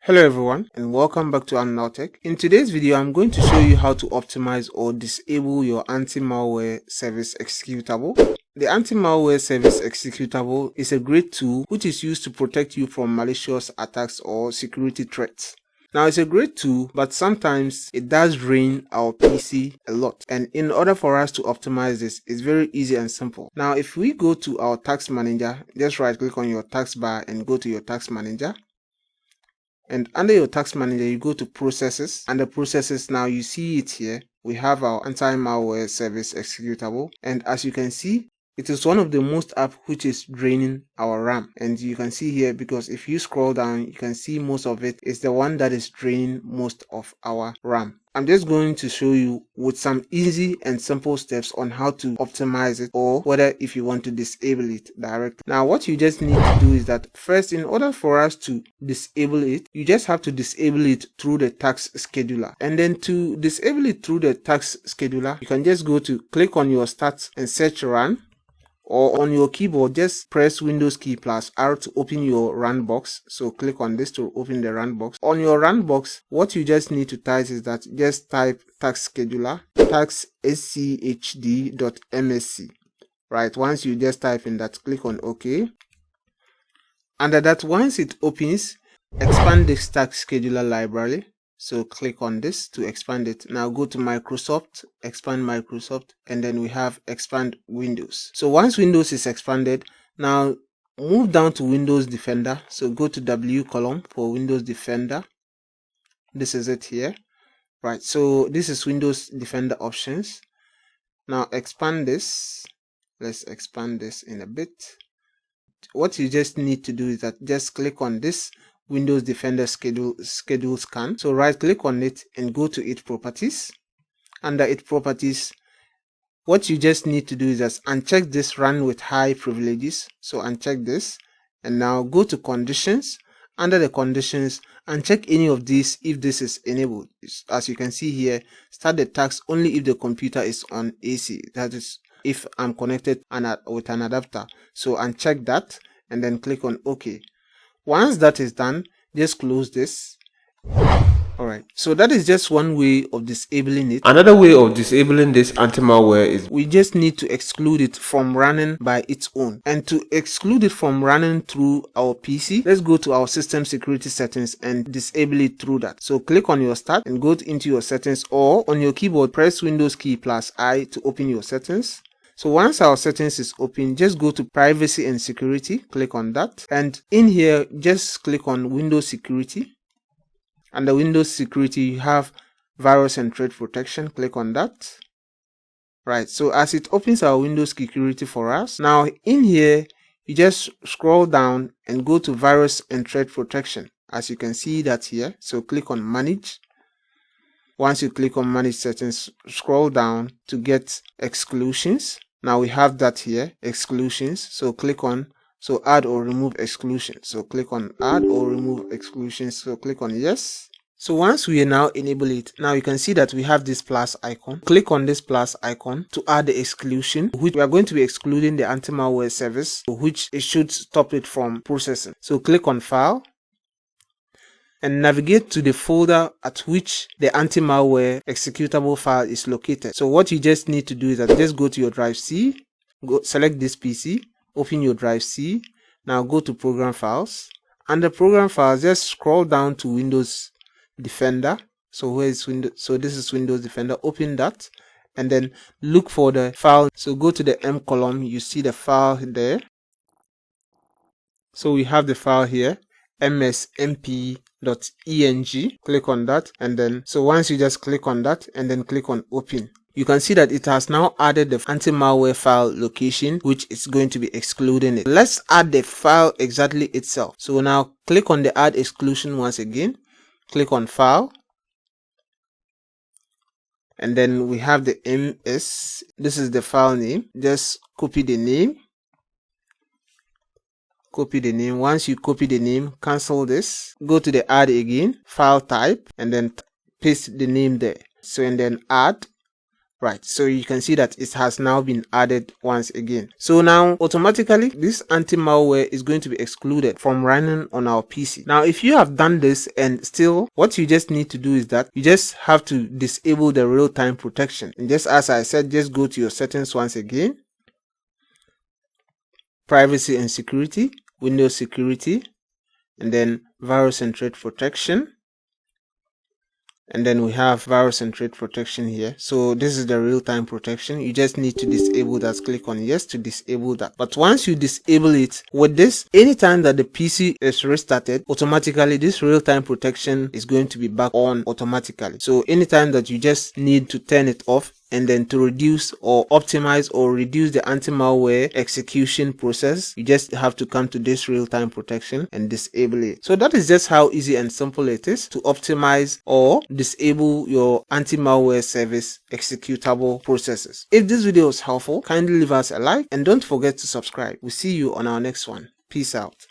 Hello everyone and welcome back to Antimalware. In today's video, I'm going to show you how to optimize or disable your anti-malware service executable. The anti-malware service executable is a great tool which is used to protect you from malicious attacks or security threats. Now, it's a great tool, but sometimes it does drain our PC a lot. And in order for us to optimize this, it's very easy and simple. Now, if we go to our task manager, just right click on your task bar and go to your task manager. And under your task manager, you go to processes. Under processes, now you see it here. We have our anti-malware service executable. And as you can see, it is one of the most apps which is draining our RAM. And you can see here, because if you scroll down, you can see most of it is the one that is draining most of our RAM. I'm just going to show you with some easy and simple steps on how to optimize it, or whether if you want to disable it directly. Now, what you just need to do is that first, in order for us to disable it, you just have to disable it through the task scheduler. And then to disable it through the task scheduler, you can just go to click on your start and search run. Or on your keyboard, just press Windows key plus R to open your run box. So click on this to open the run box. On your run box, what you just need to type is that just type task scheduler, task schd.msc. Right, once you just type in that, click on OK. Under that, once it opens, expand this task scheduler library. So click on this to expand it. Now go to Microsoft, expand Microsoft, and then we have expand Windows. So once Windows is expanded, now move down to Windows Defender. So go to W column for Windows Defender. This is it here. Right, so this is Windows Defender options. Now expand this. Let's expand this in a bit. What you just need to do is that just click on this Windows Defender schedule scan. So right click on it and go to its properties. Under its properties, what you just need to do is just uncheck this run with high privileges. So uncheck this and now go to conditions. Under the conditions, uncheck any of these if this is enabled. As you can see here, start the task only if the computer is on AC. That is if I'm connected with an adapter. So uncheck that and then click on OK. Once that is done, just close this. Alright, so that is just one way of disabling it. Another way of disabling this anti-malware is we just need to exclude it from running by its own. And to exclude it from running through our PC, let's go to our system security settings and disable it through that. So click on your start and go into your settings, or on your keyboard, press Windows key plus I to open your settings. So once our settings is open, just go to privacy and security, click on that. And in here, just click on Windows security. Under Windows security, you have virus and threat protection, click on that. Right, so as it opens our Windows security for us, now in here, you just scroll down and go to virus and threat protection. As you can see that here, so click on manage. Once you click on manage settings, scroll down to get exclusions. Now we have that here, exclusions. So click on, so add or remove exclusions. So click on add or remove exclusions. So click on yes. So once we now enable it, now you can see that we have this plus icon. Click on this plus icon to add the exclusion, which we are going to be excluding the anti-malware service, which it should stop it from processing. So click on file and navigate to the folder at which the anti-malware executable file is located. So what you just need to do is that just go to your drive C, select this PC, open your drive C. Now go to program files. Under program files, just scroll down to Windows Defender. So where is Windows? So this is Windows Defender. Open that and then look for the file. So go to the M column. You see the file there. So we have the file here, MsMpEng.exe. Click on that and then, so once you just click on that and then click on open, you can see that it has now added the anti-malware file location, which is going to be excluding it. Let's add the file exactly itself. So now click on the add exclusion once again, click on file, and then we have the ms. This is the file name. Just copy the name. Copy the name. Once you copy the name, cancel this, go to the add again, file type, and then paste the name there. So and then add, Right, so you can see that it has now been added once again. So now automatically this anti-malware is going to be excluded from running on our PC. Now if you have done this and still, what you just need to do is that you just have to disable the real-time protection. And just as I said, just go to your settings once again, privacy and security, Windows security, and then virus and threat protection. And then we have virus and threat protection here. So this is the real-time protection. You just need to disable that. Click on yes to disable that. But once you disable it, with this, anytime that the PC is restarted, automatically this real-time protection is going to be back on automatically. So anytime that you just need to turn it off, and then to reduce or optimize or reduce the anti-malware execution process, you just have to come to this real-time protection and disable it. So that is just how easy and simple it is to optimize or disable your anti-malware service executable processes. If this video was helpful, kindly leave us a like and don't forget to subscribe. We'll see you on our next one. Peace out.